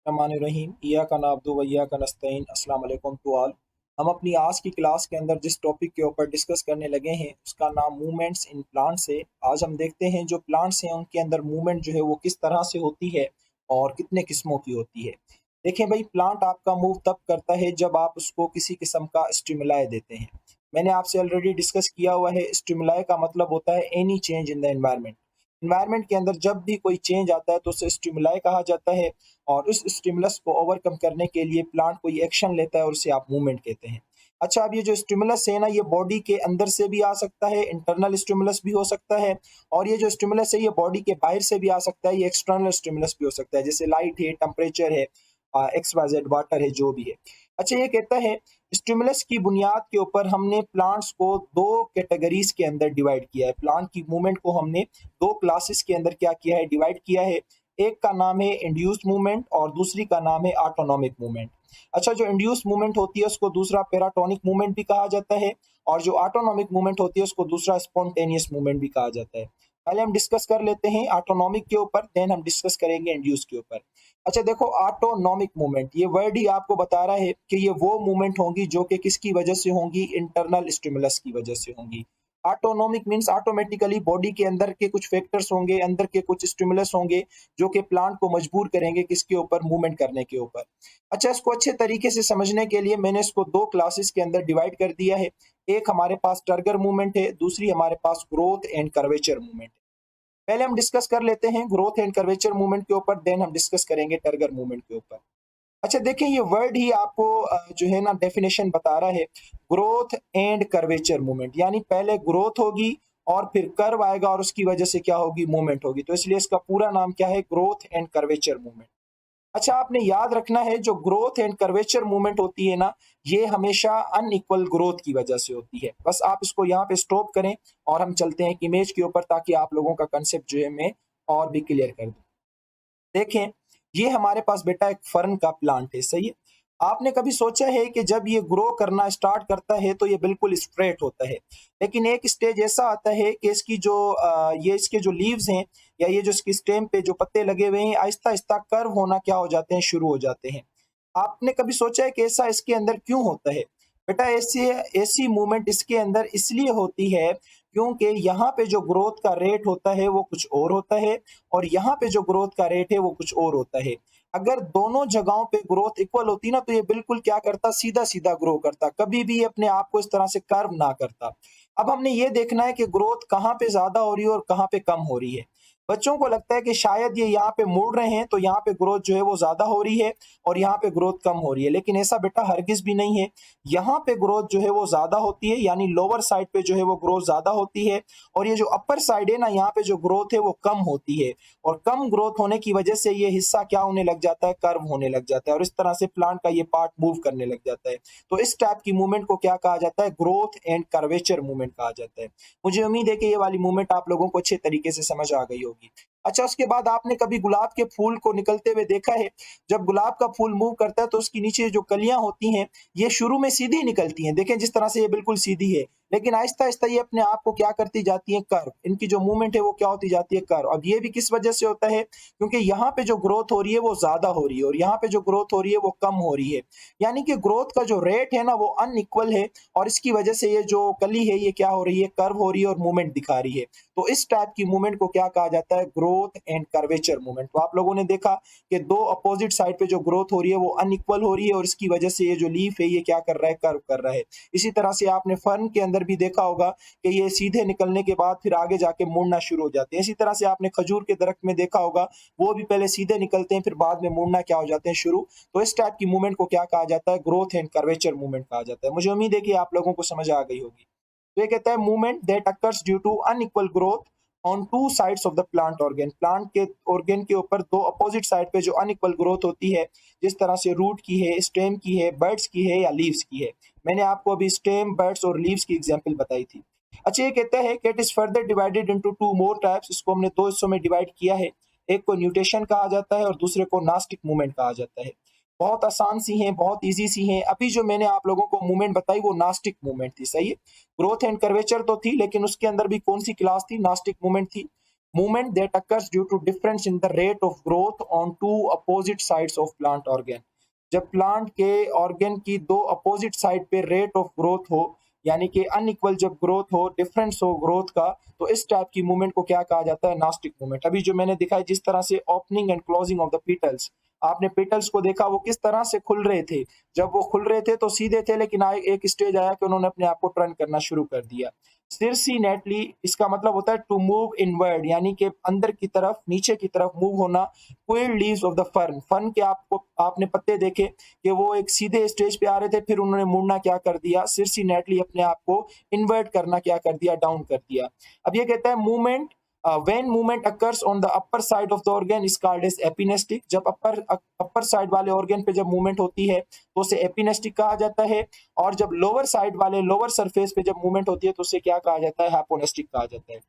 रहीम इय्याका नअब्दु व इय्याका नस्तईन। अस्सलाम वालेकुम टू ऑल। हम अपनी आज की क्लास के अंदर जिस टॉपिक के ऊपर डिस्कस करने लगे हैं उसका नाम मूवमेंट्स इन प्लांट्स है। आज हम देखते हैं जो प्लांट्स हैं उनके अंदर मूवमेंट जो है वो किस तरह से होती है और कितने किस्मों की होती है। देखें भाई, प्लांट आपका मूव तब करता है जब आप उसको किसी किस्म का स्टिमुलाई देते हैं। मैंने आपसे ऑलरेडी डिस्कस किया हुआ है, स्टिमुलाई का मतलब होता है any change in the environment. Environment के अंदर जब भी कोई चेंज आता है तो उसे स्टिमुलाई कहा जाता है, और उस स्टिमुलस को ओवरकम करने के लिए प्लांट कोई एक्शन लेता है और उसे आप मूवमेंट कहते हैं। अच्छा, अब ये जो स्टिमुलस है ना, ये बॉडी के अंदर से भी आ सकता है, इंटरनल स्टिमुलस भी हो सकता है, और ये जो स्टिमुलस है ये बॉडी के बाहर से भी आ सकता है, ये एक्सटर्नल स्टिमुलस भी हो सकता है, जैसे लाइट है, टेम्परेचर है, एक्स वाई जेड वाटर है, जो भी है। अच्छा, ये कहता है स्टिमुलस की बुनियाद के ऊपर हमने प्लांट्स को दो कैटेगरीज के अंदर डिवाइड किया है। प्लांट की मूवमेंट को हमने दो क्लासेस के अंदर क्या किया है, डिवाइड किया है। एक का नाम है इंड्यूस्ड मूवमेंट और दूसरी का नाम है ऑटोनॉमिक मूवमेंट। अच्छा, जो इंड्यूस्ड मूवमेंट होती है उसको दूसरा पैराटोनिक मूवमेंट भी कहा जाता है, और जो ऑटोनॉमिक मूवमेंट होती है उसको दूसरा स्पॉन्टेनियस मूवमेंट भी कहा जाता है। पहले हम डिस्कस कर लेते हैं ऑटोनॉमिक के ऊपर, देन हम डिस्कस करेंगे इंड्यूस के ऊपर। अच्छा देखो, ऑटोनॉमिक मूवमेंट, ये वर्ड ही आपको बता रहा है कि ये वो मूवमेंट होंगी जो कि किसकी वजह से होंगी, इंटरनल स्टिमुलस की वजह से होंगी। ऑटोनॉमिक मींस ऑटोमेटिकली बॉडी के अंदर के कुछ फैक्टर्स होंगे, अंदर के कुछ स्टिमुलस होंगे जो कि प्लांट को मजबूर करेंगे किसके ऊपर, मूवमेंट करने के ऊपर। अच्छा, इसको अच्छे तरीके से समझने के लिए मैंने इसको दो क्लासेस के अंदर डिवाइड कर दिया है। एक हमारे पास टर्गर मूवमेंट है, दूसरी हमारे पास ग्रोथ एंड कर्वेचर मूवमेंट है। पहले हम डिस्कस कर लेते हैं ग्रोथ एंड कर्वेचर मूवमेंट के ऊपर, देन हम डिस्कस करेंगे टर्गर मूवमेंट के ऊपर। अच्छा देखें, ये वर्ड ही आपको जो है ना डेफिनेशन बता रहा है, ग्रोथ एंड कर्वेचर मूवमेंट, यानी पहले ग्रोथ होगी और फिर कर्व आएगा और उसकी वजह से क्या होगी, मूवमेंट होगी। तो इसलिए इसका पूरा नाम क्या है, ग्रोथ एंड कर्वेचर मूवमेंट। अच्छा, आपने याद रखना है जो ग्रोथ एंड कर्वेचर मूवमेंट होती है ना, ये हमेशा अनइक्वल ग्रोथ की वजह से होती है। बस आप इसको यहाँ पे स्टॉप करें और हम चलते हैं इमेज के ऊपर, ताकि आप लोगों का कंसेप्ट जो है मैं और भी क्लियर कर दूं। देखें, ये हमारे पास बेटा एक फर्न का प्लांट है, सही है। आपने कभी सोचा है कि जब ये ग्रो करना स्टार्ट करता है तो ये बिल्कुल स्ट्रेट होता है, लेकिन एक स्टेज ऐसा आता है कि इसकी जो ये इसके जो लीव्स हैं, या ये जो इसकी स्टेम पे जो पत्ते लगे हुए हैं, आहिस्ता आहिस्ता कर्व होना क्या हो जाते हैं, शुरू हो जाते हैं। आपने कभी सोचा है कि ऐसा इसके अंदर क्यों होता है? बेटा, ऐसी ऐसी मूवमेंट इसके अंदर इसलिए होती है क्योंकि यहाँ पे जो ग्रोथ का रेट होता है वो कुछ और होता है, और यहाँ पे जो ग्रोथ का रेट है वो कुछ और होता है। अगर दोनों जगहों पे ग्रोथ इक्वल होती ना, तो ये बिल्कुल क्या करता, सीधा सीधा ग्रो करता, कभी भी अपने आप को इस तरह से कर्व ना करता। अब हमने ये देखना है कि ग्रोथ कहाँ पे ज्यादा हो रही है और कहाँ पे कम हो रही है। बच्चों को लगता है कि शायद ये यहाँ पे मुड़ रहे हैं तो यहाँ पे ग्रोथ जो है वो ज्यादा हो रही है और यहाँ पे ग्रोथ कम हो रही है, लेकिन ऐसा बेटा हरगिज भी नहीं है। यहाँ पे ग्रोथ जो है वो ज्यादा होती है, यानी लोअर साइड पे जो है वो ग्रोथ ज्यादा होती है, और ये जो अपर साइड है ना, यहाँ पे जो ग्रोथ है वो कम होती है, और कम ग्रोथ होने की वजह से ये हिस्सा क्या होने लग जाता है, कर्व होने लग जाता है, और इस तरह से प्लांट का ये पार्ट मूव करने लग जाता है। तो इस टाइप की मूवमेंट को क्या कहा जाता है, ग्रोथ एंड कर्वेचर मूवमेंट कहा जाता है। मुझे उम्मीद है कि ये वाली मूवमेंट आप लोगों को अच्छे तरीके से समझ आ गई होगी। अच्छा, उसके बाद आपने कभी गुलाब के फूल को निकलते हुए देखा है? जब गुलाब का फूल मूव करता है तो उसकी नीचे जो कलियां होती हैं, ये शुरू में सीधी निकलती हैं, देखें जिस तरह से ये बिल्कुल सीधी है, लेकिन आहिस्ता आहिस्ता ये अपने आप को क्या करती जाती है, कर्व, इनकी जो मूवमेंट है वो क्या होती जाती है, कर्व। अब ये भी किस वजह से होता है, क्योंकि यहाँ पे जो ग्रोथ हो रही है वो ज्यादा हो रही है और यहाँ पे जो ग्रोथ हो रही है वो कम हो रही है, यानी कि ग्रोथ का जो रेट है ना वो अनइक्वल है, और इसकी वजह से ये जो कली है ये क्या हो रही है, कर्व हो रही है और मूवमेंट दिखा रही है। तो इस टाइप की मूवमेंट को क्या कहा जाता है, ग्रोथ एंड कर्वेचर मूवमेंट। तो आप लोगों ने देखा कि दो अपोजिट साइड पे जो ग्रोथ हो रही है वो अनइक्वल हो रही है, और इसकी वजह से ये जो लीफ है ये क्या कर रहा है, कर्व कर रहा है। इसी तरह से आपने फर्न के अंदर भी देखा होगा कि ये सीधे निकलने के बाद फिर आगे जाके मुड़ना शुरू हो जाते हैं। इसी तरह से आपने खजूर के दरख्त में देखा होगा, वो भी पहले सीधे निकलते हैं फिर बाद में मुड़ना क्या हो जाते हैं, शुरू। तो इस टाइप की मूवमेंट को क्या कहा जाता है, ग्रोथ एंड कर्वेचर मूवमेंट कहा जाता है। मुझे उम्मीद है कि आप लोगों को समझ आ गई होगी। तो ये कहता है movement that occurs due to unequal growth on two sides of the plant organ. Plant के ऑर्गन के ऊपर दो अपोजिट साइड पे जो अनइक्वल ग्रोथ होती है, जिस तरह से रूट की है, स्टेम की है, बर्ड्स की है या लीव्स की है। मैंने आपको अभी स्टेम, बर्ड्स और लीव्स की एग्जांपल बताई थी। अच्छा, ये कहता है कि it is further divided into two more types. इसको हमने दो हिस्सों में डिवाइड किया है, एक को न्यूटेशन कहा जाता है और दूसरे को नास्टिक मूवमेंट कहा जाता है। बहुत आसान सी हैं, बहुत इजी सी हैं। अभी जो मैंने आप लोगों को मूवमेंट बताई वो नास्टिक मूवमेंट थी, सही है। ग्रोथ एंड कर्वेचर तो थी, लेकिन उसके अंदर भी कौन सी क्लास थी, नास्टिक मूवमेंट थी। movement that occurs due to difference in the rate of growth on two opposite sides of plant organ। जब प्लांट के ऑर्गन की दो अपोजिट साइड पे रेट ऑफ ग्रोथ हो, यानी कि अनइक्वल जब ग्रोथ हो, डिफरेंस हो ग्रोथ का, तो इस टाइप की मूवमेंट को क्या कहा जाता है? Nastic movement. अभी जो मैंने दिखाई जिस तरह से opening and closing of the petals, आपने पेटल्स को देखा वो किस तरह से खुल रहे थे। जब वो खुल रहे थे तो सीधे थे, लेकिन एक स्टेज आया कि उन्होंने अपने आप को टर्न करना शुरू कर दिया। सिरसिनेटली इसका मतलब होता है टू मूव इनवर्ड, यानी कि अंदर की तरफ, नीचे की तरफ मूव होना। Quilled leaves of the fern, fern के आपने पत्ते देखे कि वो एक सीधे स्टेज पे आ रहे थे, फिर उन्होंने मुड़ना क्या कर दिया? सिरसिनेटली अपने आप को इन्वर्ट करना क्या कर दिया? डाउन कर दिया। अब ये कहता है movement when movement occurs on the upper side of the organ is called as epinestic। जब अपर साइड वाले ऑर्गन पे जब मूवमेंट होती है तो उसे एपिनेस्टिक कहा जाता है, और जब लोअर साइड वाले लोअर सरफेस पे जब मूवमेंट होती है तो उसे क्या कहा जाता है? हाइपोनेस्टिक कहा जाता है।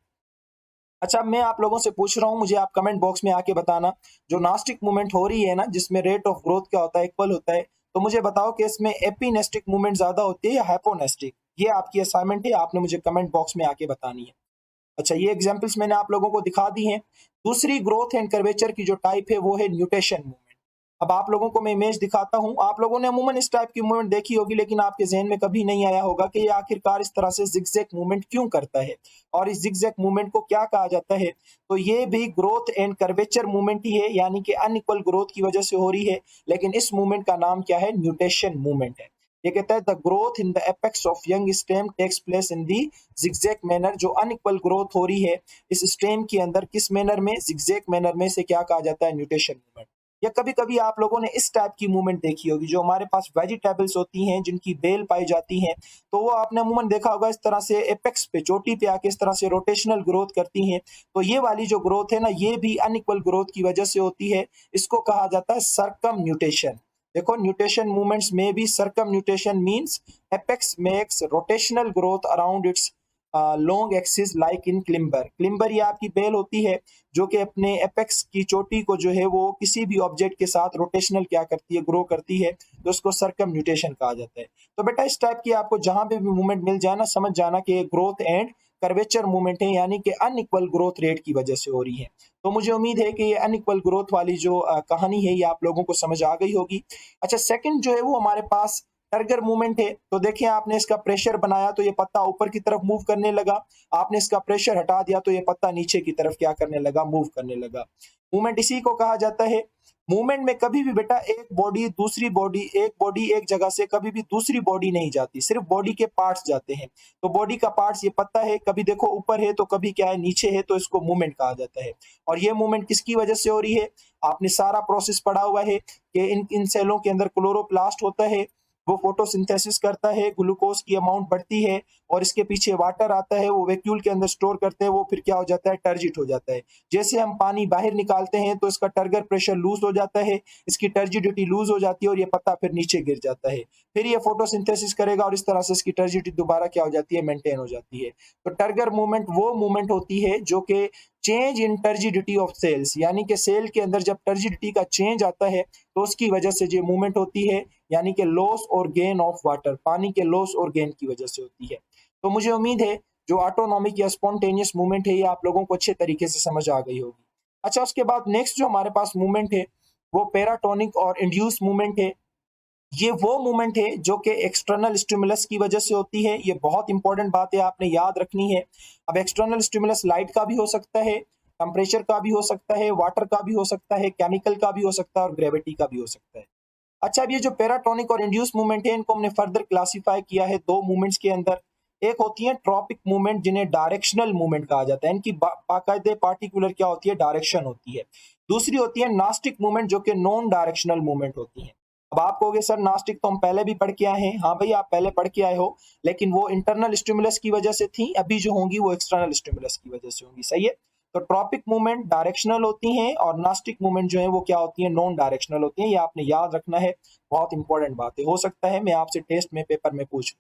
अच्छा, मैं आप लोगों से पूछ रहा हूँ, मुझे आप कमेंट बॉक्स में आके बताना, जो नास्टिक मूवमेंट हो रही है ना, जिसमें रेट ऑफ ग्रोथ क्या होता है? इक्वल होता है, तो मुझे बताओ कि इसमें एपिनेस्टिक मूवमेंट ज्यादा होती है या हाइपोनेस्टिक? ये आपकी असाइनमेंट है, आपने मुझे कमेंट बॉक्स में आके बतानी है। अच्छा, ये एग्जांपल्स मैंने आप लोगों को दिखा दी हैं। दूसरी ग्रोथ एंड कर्वेचर की जो टाइप है वो है न्यूटेशन मूवमेंट। अब आप लोगों को मैं इमेज दिखाता हूं। आप लोगों ने अमूमन इस टाइप की मूवमेंट देखी होगी, लेकिन आपके जहन में कभी नहीं आया होगा कि ये आखिरकार इस तरह से जिगजैग मूवमेंट क्यों करता है और इस जिगजैग मूवमेंट को क्या कहा जाता है। तो ये भी ग्रोथ एंड कर्वेचर मूवमेंट ही है, यानी कि अनइक्वल ग्रोथ की वजह से हो रही है, लेकिन इस मूवमेंट का नाम क्या है? न्यूटेशन मूवमेंट है। ये कहता है the growth in the apex of young stem takes place in the zigzag manner. जो अनइक्वल ग्रोथ हो रही है इस स्टेम के अंदर, किस मैनर में? जिगजैग मैनर में, से क्या कहा जाता है? Nutation movement. या कभी कभी आप लोगों ने इस टाइप की मूवमेंट देखी होगी, जो हमारे पास वेजिटेबल्स होती हैं जिनकी बेल पाई जाती हैं, तो वो आपने अमूमन देखा होगा इस तरह से एपेक्स पे, चोटी पे आके इस तरह से रोटेशनल ग्रोथ करती हैं। तो ये वाली जो ग्रोथ है ना, ये भी अनइक्वल ग्रोथ की वजह से होती है। इसको कहा जाता है सर्कम न्यूटेशन। देखो, न्यूटेशन मूवमेंट्स में भी circumnutation means apex makes rotational growth around its long axis like in climber. Climber ये आपकी बेल होती है जो कि अपने एपेक्स की चोटी को जो है वो किसी भी ऑब्जेक्ट के साथ रोटेशनल क्या करती है? ग्रो करती है, तो उसको सर्कम न्यूटेशन कहा जाता है। तो बेटा इस टाइप की आपको जहां पे भी मूवमेंट मिल जाए ना, समझ जाना कि ग्रोथ एंड कर्वेचर मूवमेंट है, यानी कि अनइक्वल ग्रोथ रेट की वजह से हो रही है। तो मुझे उम्मीद है कि ये अनइक्वल ग्रोथ वाली जो कहानी है ये आप लोगों को समझ आ गई होगी। अच्छा, सेकंड जो है वो हमारे पास टर्गर मूवमेंट है। तो देखिए, आपने इसका प्रेशर बनाया तो ये पत्ता ऊपर की तरफ मूव करने लगा, आपने इसका प्रेशर हटा दिया तो ये पत्ता नीचे की तरफ क्या करने लगा? मूव करने लगा। मूवमेंट इसी को कहा जाता है। मूवमेंट में कभी भी बेटा एक बॉडी एक जगह से कभी भी दूसरी बॉडी नहीं जाती, सिर्फ बॉडी के पार्ट्स जाते हैं। तो बॉडी का पार्ट्स ये पत्ता है, कभी देखो ऊपर है तो कभी क्या है? नीचे है, तो इसको मूवमेंट कहा जाता है। और ये मूवमेंट किसकी वजह से हो रही है? आपने सारा प्रोसेस पढ़ा हुआ है कि इन सेलों के अंदर क्लोरोप्लास्ट होता है, वो फोटोसिंथेसिस करता है, ग्लूकोज की अमाउंट बढ़ती है, और इसके पीछे वाटर आता है, वो वैक्यूल के अंदर स्टोर करते हैं, वो फिर क्या हो जाता है? टर्जिट हो जाता है। जैसे हम पानी बाहर निकालते हैं तो इसका टर्गर प्रेशर लूज हो जाता है, इसकी टर्जिडिटी लूज हो जाती है और ये पत्ता फिर नीचे गिर जाता है। फिर ये फोटोसिंथेसिस करेगा और इस तरह से इसकी टर्जिडिटी दोबारा क्या हो जाती है? मेंटेन हो जाती है। तो टर्गर मूवमेंट वो मूवमेंट होती है जो कि change in turgidity of cells, यानी कि सेल के अंदर जब टर्जिडिटी का चेंज आता है तो उसकी वजह से जो मूवमेंट होती है, यानी कि लॉस और गेन ऑफ वाटर, पानी के लॉस और गेन की वजह से होती है। तो मुझे उम्मीद है जो ऑटोनॉमिक या स्पॉन्टेनियस मूवमेंट है ये आप लोगों को अच्छे तरीके से समझ आ गई होगी। अच्छा, उसके बाद नेक्स्ट जो हमारे पास मूवमेंट है वो पैराटोनिक और इंड्यूस मूवमेंट है। ये वो मूवमेंट है जो कि एक्सटर्नल स्टिमुलस की वजह से होती है। ये बहुत इंपॉर्टेंट बात है, आपने याद रखनी है। अब एक्सटर्नल स्टिमुलस लाइट का भी हो सकता है, टेम्परेचर का भी हो सकता है, वाटर का भी हो सकता है, केमिकल का भी हो सकता है और ग्रेविटी का भी हो सकता है। अच्छा, अब ये जो पैराटोनिक और इंड्यूस मूवमेंट है इनको हमने फर्दर क्लासिफाई किया है दो मूवमेंट्स के अंदर। एक होती है ट्रॉपिक मूवमेंट जिन्हें डायरेक्शनल मूवमेंट कहा जाता है, इनकी बाकायदे पार्टिकुलर क्या होती है? डायरेक्शन होती है। दूसरी होती है नास्टिक मूवमेंट जो कि नॉन डायरेक्शनल मूवमेंट होती है। अब आप कहोगे सर नास्टिक तो हम पहले भी पढ़ के आए हैं। हाँ भाई, आप पहले पढ़ के आए हो, लेकिन वो इंटरनल स्टिमुलस की वजह से थी, अभी जो होंगी वो एक्सटर्नल स्टिमुलस की वजह से होंगी। सही है। तो ट्रॉपिक मूवमेंट डायरेक्शनल होती हैं और नास्टिक मूवमेंट जो है वो क्या होती है? नॉन डायरेक्शनल होती है। ये आपने याद रखना है, बहुत इंपॉर्टेंट बात है। हो सकता है मैं आपसे टेस्ट में, पेपर में पूछूं।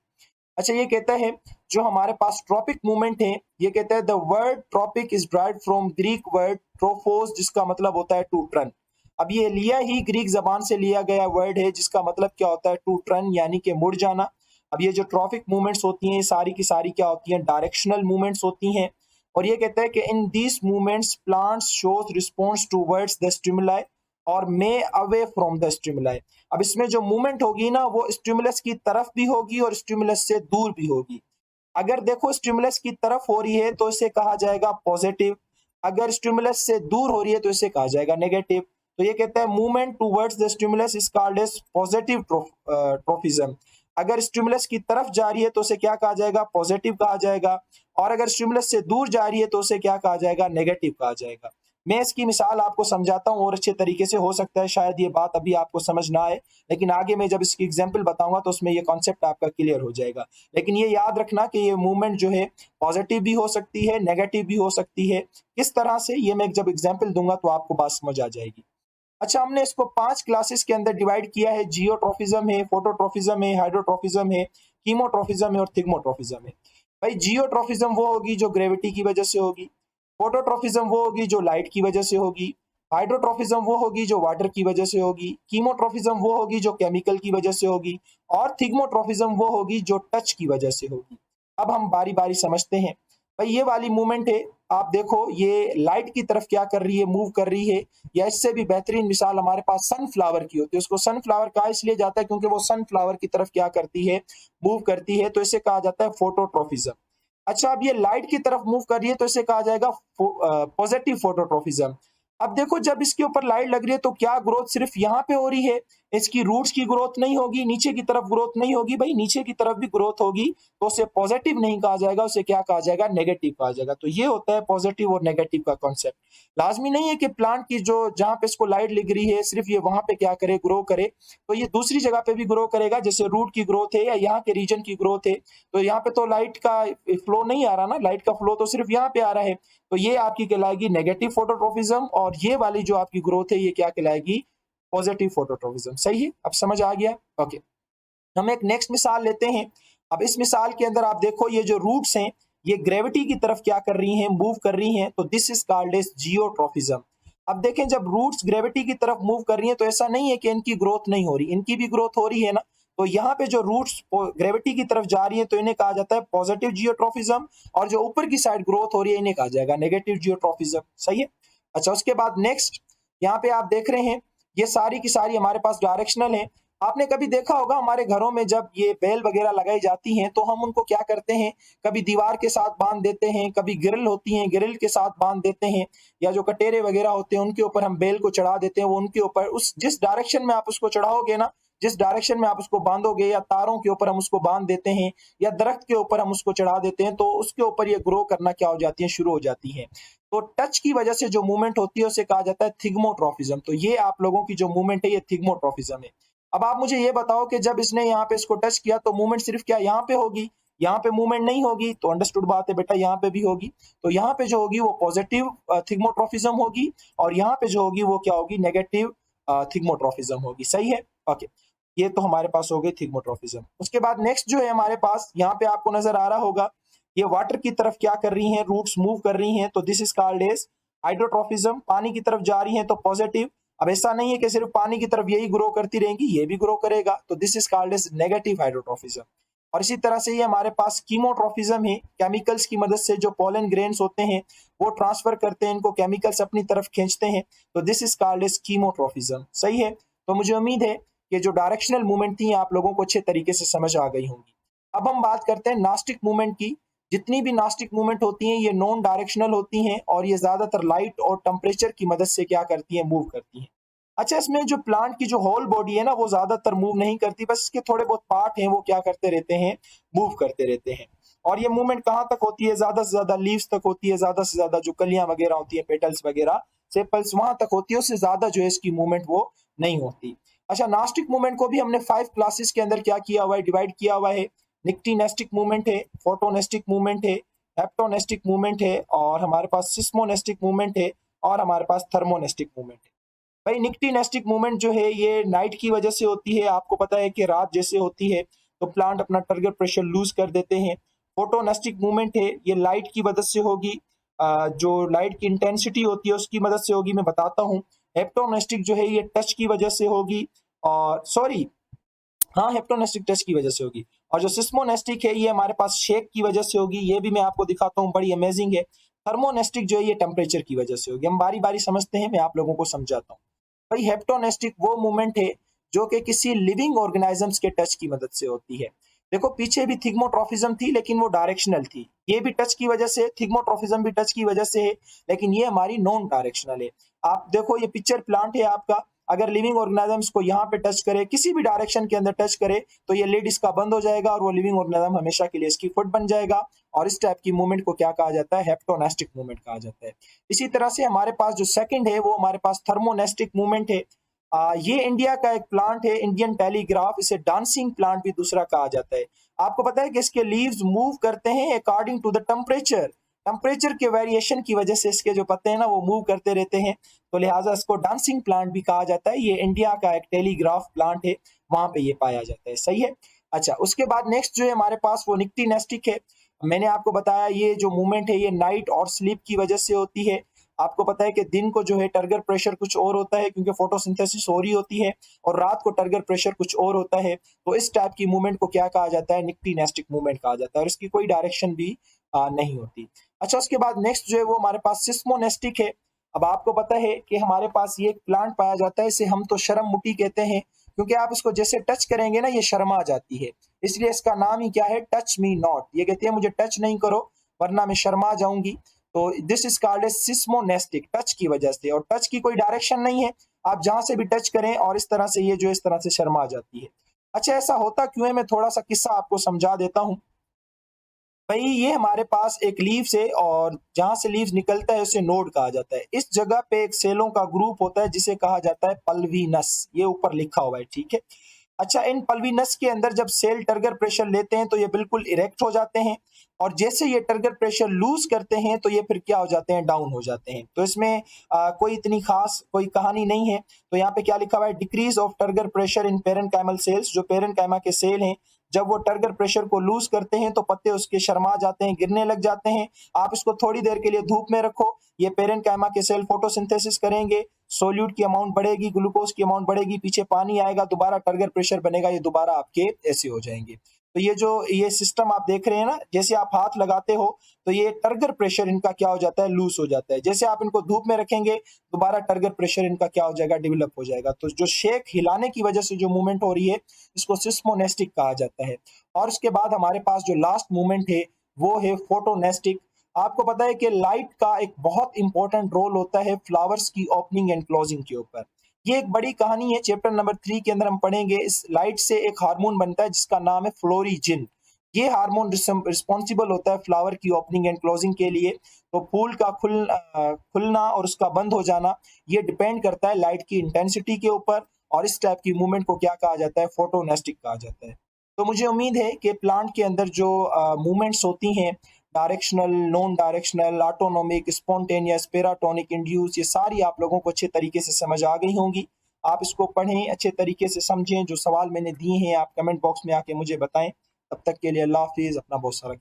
अच्छा, ये कहता है जो हमारे पास ट्रॉपिक मूवमेंट है, ये कहता है the word tropic is derived from Greek word tropos, जिसका मतलब होता है टू टर्न। अब ये लिया ही ग्रीक जबान से लिया गया वर्ड है जिसका मतलब क्या होता है? टू टर्न, यानी कि मुड़ जाना। अब ये जो ट्रॉपिक मूवमेंट्स होती हैं सारी की सारी क्या होती हैं? डायरेक्शनल मूवमेंट्स होती हैं। और ये कहता है कि in these movements plants shows response towards the stimuli और मे अवे फ्रॉम द स्टिमुलाई। अब इसमें जो मूवमेंट होगी ना वो स्टिमुलस की तरफ भी होगी और स्टिमुलस से दूर भी होगी। अगर देखो स्टिमुलस की तरफ हो रही है तो इसे कहा जाएगा पॉजिटिव, अगर स्टिमुलस से दूर हो रही है तो इसे कहा जाएगा नेगेटिव। तो ये कहता है movement towards the stimulus is called as positive tropism. अगर स्टिमुलस की तरफ जा रही है तो उसे क्या कहा जाएगा, पॉजिटिव कहा जाएगा, और अगर स्टिमुलस से दूर जा रही है तो उसे क्या कहा जाएगा, नेगेटिव कहा जाएगा। मैं इसकी मिसाल आपको समझाता हूँ और अच्छे तरीके से, हो सकता है शायद ये बात अभी आपको समझ ना आए, लेकिन आगे मैं जब इसकी एग्जांपल बताऊंगा तो उसमें ये कॉन्सेप्ट आपका क्लियर हो जाएगा। लेकिन ये याद रखना कि ये मूवमेंट जो है पॉजिटिव भी हो सकती है, नेगेटिव भी हो सकती है। किस तरह से, ये मैं जब एग्जाम्पल दूंगा तो आपको बात समझ आ जाएगी। अच्छा, हमने इसको 5 क्लासेस के अंदर डिवाइड किया है। जियोट्रोफिज्म है, फोटोट्रोफिज्म है, हाइड्रोट्रोफिज्म है, कीमोट्रोफिज्म है और थिग्मोट्रोफिज्म है। भाई जियोट्रोफिज्म वो होगी जो ग्रेविटी की वजह से होगी, फोटोट्रोफिज्म वो होगी जो लाइट की वजह से होगी, हाइड्रोट्रोफिज्म वो होगी जो वाटर की वजह से होगी, कीमोट्रोफिज्म वो होगी जो केमिकल की वजह से होगी, और थिग्मोट्रोफिज्म वो होगी जो टच की वजह से होगी। अब हम बारी बारी समझते हैं। भाई ये वाली मूवमेंट है, आप देखो ये लाइट की तरफ क्या कर रही है, मूव कर रही है। या इससे भी बेहतरीन मिसाल हमारे पास सनफ्लावर की होती है। उसको सनफ्लावर कहा इसलिए जाता है क्योंकि वो सनफ्लावर की तरफ क्या करती है, मूव करती है, तो इसे कहा जाता है फोटोट्रोफिज्म। अच्छा, अब ये लाइट की तरफ मूव कर रही है तो इसे कहा जाएगा पॉजिटिव फोटोट्रोफिज्म। अब देखो जब इसके ऊपर लाइट लग रही है तो क्या ग्रोथ सिर्फ यहाँ पे हो रही है, इसकी रूट्स की ग्रोथ नहीं होगी, नीचे की तरफ ग्रोथ नहीं होगी। भाई नीचे की तरफ भी ग्रोथ होगी तो उसे पॉजिटिव नहीं कहा जाएगा, उसे क्या कहा जाएगा, नेगेटिव कहा जाएगा। तो ये होता है पॉजिटिव और नेगेटिव का कॉन्सेप्ट। लाजमी नहीं है कि प्लांट की जो जहां पे इसको लाइट लग रही है सिर्फ ये वहां पे क्या करे, ग्रो करे। तो ये दूसरी जगह पे भी ग्रो करेगा, जैसे रूट की ग्रोथ है या यहाँ के रीजन की ग्रोथ है। तो यहाँ पे तो लाइट का फ्लो नहीं आ रहा ना, लाइट का फ्लो तो सिर्फ यहाँ पे आ रहा है। तो ये आपकी कहलाएगी नेगेटिव फोटोट्रोफिज्म, और ये वाली जो आपकी ग्रोथ है ये क्या कहलाएगी, पॉजिटिव फोटोट्रोफिज्म। सही है, अब समझ आ गया। ओके, हम एक नेक्स्ट मिसाल लेते हैं। अब इस मिसाल के अंदर आप देखो ये जो रूट्स हैं ये ग्रेविटी की तरफ क्या कर रही हैं, मूव कर रही हैं। तो दिस इज कॉल्ड एज जियोट्रोफिज्म। अब देखें जब रूट्स ग्रेविटी की तरफ मूव कर रही हैं तो ऐसा नहीं है कि इनकी ग्रोथ नहीं हो रही, इनकी भी ग्रोथ हो रही है ना। तो यहाँ पे जो रूट्स ग्रेविटी की तरफ जा रही है तो इन्हें कहा जाता है पॉजिटिव जियोट्रोफिज्म, और जो ऊपर की साइड ग्रोथ हो रही है इन्हें कहा जाएगा नेगेटिव जियोट्रोफिज्म। सही है। अच्छा, उसके बाद नेक्स्ट यहाँ पे आप देख रहे हैं ये सारी की सारी हमारे पास डायरेक्शनल है। आपने कभी देखा होगा हमारे घरों में जब ये बेल वगैरह लगाई जाती हैं तो हम उनको क्या करते हैं, कभी दीवार के साथ बांध देते हैं, कभी ग्रिल होती हैं ग्रिल के साथ बांध देते हैं, या जो कटेरे वगैरह होते हैं उनके ऊपर हम बेल को चढ़ा देते हैं। वो उनके ऊपर उस जिस डायरेक्शन में आप उसको चढ़ाओगे ना, जिस डायरेक्शन में आप उसको बांधोगे, या तारों के ऊपर हम उसको बांध देते हैं या दरख्त के ऊपर हम उसको चढ़ा देते हैं, तो उसके ऊपर ये ग्रो करना क्या हो जाती है, शुरू हो जाती है। तो टच की वजह से जो मूवमेंट होती है उसे कहा जाता है थिग्मोट्रोफिज्म। तो ये आप लोगों की जो मूवमेंट है ये थिग्मोट्रोफिज्म है। अब आप मुझे ये बताओ कि जब इसने यहाँ पे इसको टच किया तो मूवमेंट सिर्फ क्या यहाँ पे होगी, यहाँ पे मूवमेंट नहीं होगी। तो अंडरस्टूड बात है बेटा, यहाँ पे भी होगी। तो यहाँ पे जो होगी वो पॉजिटिव थिग्मोट्रोफिज्म होगी, और यहाँ पे जो होगी वो क्या होगी, नेगेटिव थिग्मोट्रोफिज्म होगी। सही है। ओके, ये तो हमारे पास हो गई थिग्मोट्रोफिज्म। उसके बाद नेक्स्ट जो है हमारे पास, यहाँ पे आपको नजर आ रहा होगा ये वाटर की तरफ क्या कर रही हैं, रूट्स मूव कर रही हैं। तो दिस इज कॉल्ड एज हाइड्रोट्रोफिज्म। पानी की तरफ जा रही हैं तो पॉजिटिव। अब ऐसा नहीं है कि सिर्फ पानी की तरफ यही ग्रो करती रहेंगी, ये भी ग्रो करेगा। तो this is called as negative hydrotropism. और इसी तरह से ये हमारे पास कीमोट्रोफिज्म है। केमिकल्स की मदद से जो पोलन ग्रेन्स होते हैं वो ट्रांसफर करते हैं, इनको केमिकल्स अपनी तरफ खींचते हैं। तो this is called as chemotropism. सही है। तो मुझे उम्मीद है कि जो डायरेक्शनल मूवमेंट थी आप लोगों को अच्छे तरीके से समझ आ गई होंगी। अब हम बात करते हैं नास्टिक मूवमेंट की। जितनी भी नास्टिक मूवमेंट होती हैं ये नॉन डायरेक्शनल होती हैं, और ये ज्यादातर लाइट और टेम्परेचर की मदद से क्या करती हैं, मूव करती हैं। अच्छा, इसमें जो प्लांट की जो होल बॉडी है ना वो ज्यादातर मूव नहीं करती, बस इसके थोड़े बहुत पार्ट हैं वो क्या करते रहते हैं, मूव करते रहते हैं। और ये मूवमेंट कहाँ तक होती है, ज्यादा से ज्यादा लीव्स तक होती है, ज्यादा से ज्यादा जो कलियां वगैरह होती है, पेटल्स वगैरह, सेपल्स, वहां तक होती है। उससे ज्यादा जो है इसकी मूवमेंट वो नहीं होती। अच्छा, नास्टिक मूवमेंट को भी हमने 5 क्लासेस के अंदर क्या किया हुआ है, डिवाइड किया हुआ है। निक्टीनेस्टिक मूवमेंट है, फोटोनेस्टिक मूवमेंट है, हेप्टोनेस्टिक मूवमेंट है, और हमारे पास सिस्मोनेस्टिक मूवमेंट है, और हमारे पास थर्मोनेस्टिक मूवमेंट है। भाई निक्टीनेस्टिक मूवमेंट जो है ये नाइट की वजह से होती है। आपको पता है कि रात जैसे होती है तो प्लांट अपना टारगेट प्रेशर लूज कर देते हैं। फोटोनेस्टिक मूवमेंट है, ये लाइट की मदद से होगी। जो लाइट की इंटेंसिटी होती है उसकी मदद से होगी, मैं बताता हूँ। हेप्टोनेस्टिक जो है ये टच की वजह से होगी, और सॉरी, हाँ, हेप्टोनेस्टिक टच की वजह से होगी। और जो सिस्मोनेस्टिक है ये हमारे पास शेक की वजह से होगी, ये भी मैं आपको दिखाता हूँ, बड़ी अमेजिंग है। थर्मोनेस्टिक जो है ये टेम्परेचर की वजह से होगी। हम बारी बारी समझते हैं, मैं आप लोगों को समझाता हूँ। भाई हेप्टोनेस्टिक वो मूवमेंट है जो कि किसी लिविंग ऑर्गेनाइजम्स के टच की मदद से होती है। देखो पीछे भी थिग्मोट्रॉफिज्म थी लेकिन वो डायरेक्शनल थी, ये भी टच की वजह से, थिग्मोट्रॉफिज्म भी टच की वजह से है, लेकिन ये हमारी नॉन डायरेक्शनल है। आप देखो ये पिक्चर प्लांट है आपका, अगर लिविंग ऑर्गेनिजम्स को यहाँ पे टच करे, किसी भी डायरेक्शन के अंदर टच करे, तो ये लिड इसका बंद हो जाएगा और वो लिविंग ऑर्गेनिज्म हमेशा के लिए इसकी फुट बन जाएगा। और इस टाइप की मूवमेंट को क्या कहा जाता है? हेप्टोनेस्टिक मूवमेंट कहा जाता है। इसी तरह से हमारे पास जो सेकंड है वो हमारे पास थर्मोनेस्टिक मूवमेंट है। ये इंडिया का एक प्लांट है, इंडियन टेलीग्राफ, इसे डांसिंग प्लांट भी दूसरा कहा जाता है। आपको पता है कि इसके लीव्स मूव करते हैं according to the temperature, temperature के वेरिएशन की वजह से इसके जो पत्ते हैं ना वो मूव करते रहते हैं, तो लिहाजा इसको डांसिंग प्लांट भी कहा जाता है। ये इंडिया का एक टेलीग्राफ प्लांट है, वहां पे ये पाया जाता है। सही है। अच्छा, उसके बाद नेक्स्ट जो है हमारे पास वो निक्टीनेस्टिक है। मैंने आपको बताया ये जो मूवमेंट है ये नाइट और स्लीप की वजह से होती है। आपको पता है कि दिन को जो है टर्गर प्रेशर कुछ और होता है क्योंकि फोटोसिंथेसिस हो रही होती है, और रात को टर्गर प्रेशर कुछ और होता है। तो इस टाइप की मूवमेंट को क्या कहा जाता है? निक्टीनेस्टिक मूवमेंट कहा जाता है, और इसकी कोई डायरेक्शन भी नहीं होती। अच्छा, उसके बाद नेक्स्ट जो है वो हमारे पास सिस्मोनेस्टिक है। अब आपको पता है कि हमारे पास ये एक प्लांट पाया जाता है, इसे हम तो शर्ममुटी कहते हैं, क्योंकि आप इसको जैसे टच करेंगे ना ये शर्मा जाती है, इसलिए इसका नाम ही क्या है? Touch me not. ये कहती है मुझे टच नहीं करो वरना मैं शर्मा जाऊंगी। तो this is called a seismonastic, touch की वजह से, और टच की कोई डायरेक्शन नहीं है, आप जहां से भी टच करें और इस तरह से ये जो इस तरह से शर्मा जाती है। अच्छा, ऐसा होता क्यों है? मैं थोड़ा सा किस्सा आपको समझा देता हूँ। भाई ये हमारे पास एक लीव्स है और जहां से लीव्स निकलता है उसे नोड कहा जाता है। इस जगह पे एक सेलों का ग्रुप होता है जिसे कहा जाता है पल्वीनस, ये ऊपर लिखा हुआ है, ठीक है। अच्छा, इन पल्वीनस के अंदर जब सेल टर्गर प्रेशर लेते हैं तो ये बिल्कुल इरेक्ट हो जाते हैं, और जैसे ये टर्गर प्रेशर लूज करते हैं तो ये फिर क्या हो जाते हैं? डाउन हो जाते हैं। तो इसमें कोई इतनी खास कोई कहानी नहीं है। तो यहाँ पे क्या लिखा हुआ है? Decrease of turgor pressure in parenchymal cells, जो पेरेंकाइमा के सेल हैं जब वो टर्गर प्रेशर को लूज करते हैं तो पत्ते उसके शर्मा जाते हैं, गिरने लग जाते हैं। आप इसको थोड़ी देर के लिए धूप में रखो, ये पेरेंकाइमा के सेल फोटोसिंथेसिस करेंगे, सोल्यूट की अमाउंट बढ़ेगी, ग्लूकोज की अमाउंट बढ़ेगी, पीछे पानी आएगा, दोबारा टर्गर प्रेशर बनेगा, ये दोबारा आपके ऐसे हो जाएंगे। तो ये जो ये सिस्टम आप देख रहे हैं ना, जैसे आप हाथ लगाते हो तो ये टर्गर प्रेशर इनका क्या हो जाता है? लूज हो जाता है। जैसे आप इनको धूप में रखेंगे दोबारा टर्गर प्रेशर इनका क्या हो जाएगा? डेवलप हो जाएगा। तो जो शेक हिलाने की वजह से जो मूवमेंट हो रही है इसको सिस्मोनेस्टिक कहा जाता है। और उसके बाद हमारे पास जो लास्ट मूवमेंट है वो है फोटोनेस्टिक। आपको पता है कि लाइट का एक बहुत इंपॉर्टेंट रोल होता है फ्लावर्स की ओपनिंग एंड क्लोजिंग के ऊपर। ये एक बड़ी कहानी है, चैप्टर नंबर 3 के अंदर हम पढ़ेंगे। इस लाइट से एक हार्मोन बनता है जिसका नाम है फ्लोरिजिन। ये हार्मोन रिस्पॉन्सिबल होता है फ्लावर की ओपनिंग एंड क्लोजिंग के लिए। तो फूल का खुलना और उसका बंद हो जाना ये डिपेंड करता है लाइट की इंटेंसिटी के ऊपर, और इस टाइप की मूवमेंट को क्या कहा जाता है? फोटोनेस्टिक कहा जाता है। तो मुझे उम्मीद है कि प्लांट के अंदर जो मूवमेंट्स होती हैं, directional, non directional, autonomic, spontaneous, paratonic, induce, ये सारी आप लोगों को अच्छे तरीके से समझ आ गई होंगी। आप इसको पढ़ें, अच्छे तरीके से समझें, जो सवाल मैंने दिए हैं आप कमेंट बॉक्स में आके मुझे बताएं। तब तक के लिए अल्लाह हाफिज़, अपना बहुत सारा